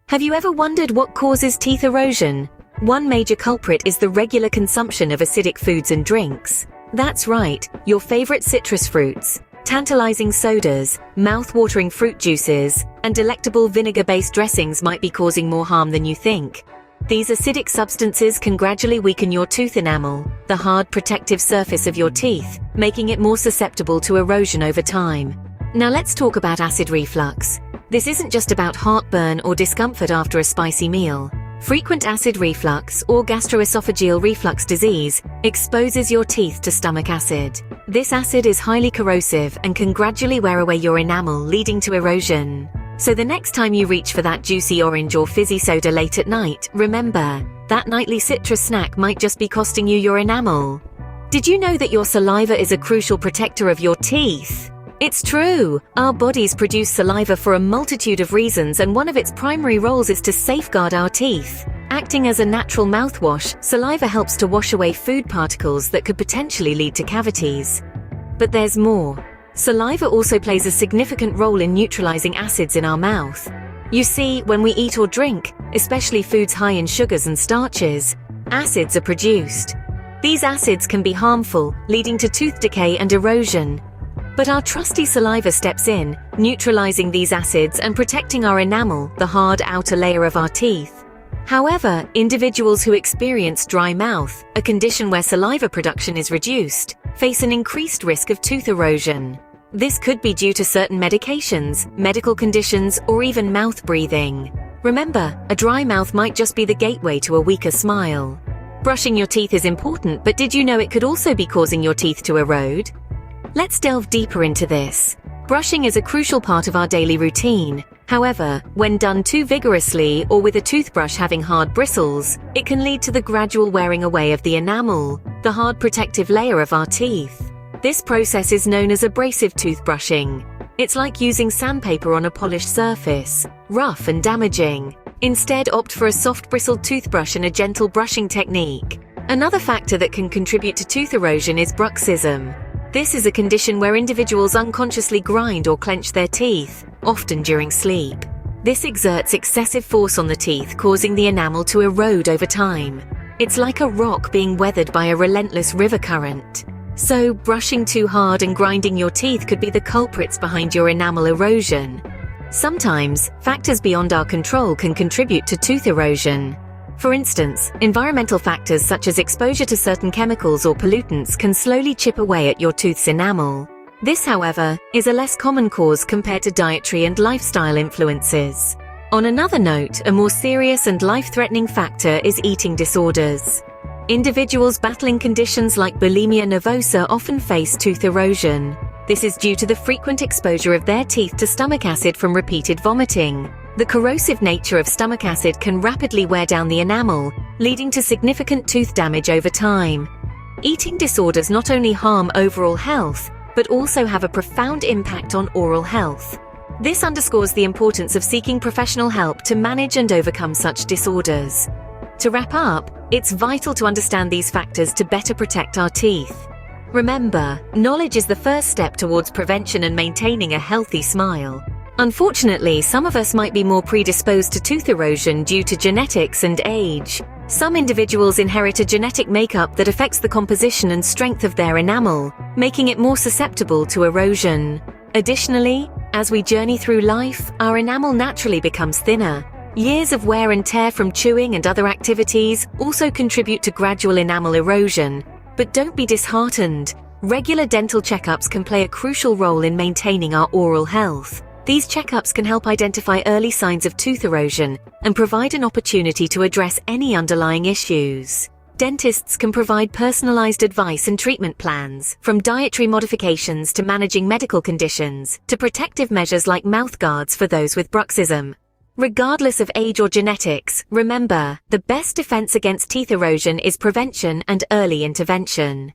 Have you ever wondered what causes teeth erosion? One major culprit is the regular consumption of acidic foods and drinks. That's right, your favorite citrus fruits, tantalizing sodas, mouth-watering fruit juices, and delectable vinegar-based dressings might be causing more harm than you think. These acidic substances can gradually weaken your tooth enamel, the hard protective surface of your teeth, making it more susceptible to erosion over time. Now let's talk about acid reflux. This isn't just about heartburn or discomfort after a spicy meal. Frequent acid reflux, or gastroesophageal reflux disease, exposes your teeth to stomach acid. This acid is highly corrosive and can gradually wear away your enamel, leading to erosion. So the next time you reach for that juicy orange or fizzy soda late at night, remember, that nightly citrus snack might just be costing you your enamel. Did you know that your saliva is a crucial protector of your teeth? It's true! Our bodies produce saliva for a multitude of reasons, and one of its primary roles is to safeguard our teeth. Acting as a natural mouthwash, saliva helps to wash away food particles that could potentially lead to cavities. But there's more. Saliva also plays a significant role in neutralizing acids in our mouth. You see, when we eat or drink, especially foods high in sugars and starches, acids are produced. These acids can be harmful, leading to tooth decay and erosion. But our trusty saliva steps in, neutralizing these acids and protecting our enamel, the hard outer layer of our teeth. However, individuals who experience dry mouth, a condition where saliva production is reduced, face an increased risk of tooth erosion. This could be due to certain medications, medical conditions, or even mouth breathing. Remember, a dry mouth might just be the gateway to a weaker smile. Brushing your teeth is important, but did you know it could also be causing your teeth to erode? Let's delve deeper into this. Brushing is a crucial part of our daily routine. However, when done too vigorously or with a toothbrush having hard bristles, it can lead to the gradual wearing away of the enamel, the hard protective layer of our teeth. This process is known as abrasive toothbrushing. It's like using sandpaper on a polished surface, rough and damaging. Instead, opt for a soft bristled toothbrush and a gentle brushing technique. Another factor that can contribute to tooth erosion is bruxism. This is a condition where individuals unconsciously grind or clench their teeth, often during sleep. This exerts excessive force on the teeth, causing the enamel to erode over time. It's like a rock being weathered by a relentless river current. So, brushing too hard and grinding your teeth could be the culprits behind your enamel erosion. Sometimes, factors beyond our control can contribute to tooth erosion. For instance, environmental factors such as exposure to certain chemicals or pollutants can slowly chip away at your tooth's enamel. This, however, is a less common cause compared to dietary and lifestyle influences. On another note, a more serious and life-threatening factor is eating disorders. Individuals battling conditions like bulimia nervosa often face tooth erosion. This is due to the frequent exposure of their teeth to stomach acid from repeated vomiting. The corrosive nature of stomach acid can rapidly wear down the enamel, leading to significant tooth damage over time. Eating disorders not only harm overall health, but also have a profound impact on oral health. This underscores the importance of seeking professional help to manage and overcome such disorders. To wrap up, it's vital to understand these factors to better protect our teeth. Remember, knowledge is the first step towards prevention and maintaining a healthy smile. Unfortunately, some of us might be more predisposed to tooth erosion due to genetics and age. Some individuals inherit a genetic makeup that affects the composition and strength of their enamel, making it more susceptible to erosion. Additionally, as we journey through life, our enamel naturally becomes thinner. Years of wear and tear from chewing and other activities also contribute to gradual enamel erosion. But don't be disheartened. Regular dental checkups can play a crucial role in maintaining our oral health. These checkups can help identify early signs of tooth erosion and provide an opportunity to address any underlying issues. Dentists can provide personalized advice and treatment plans, from dietary modifications to managing medical conditions, to protective measures like mouth guards for those with bruxism. Regardless of age or genetics, remember, the best defense against teeth erosion is prevention and early intervention.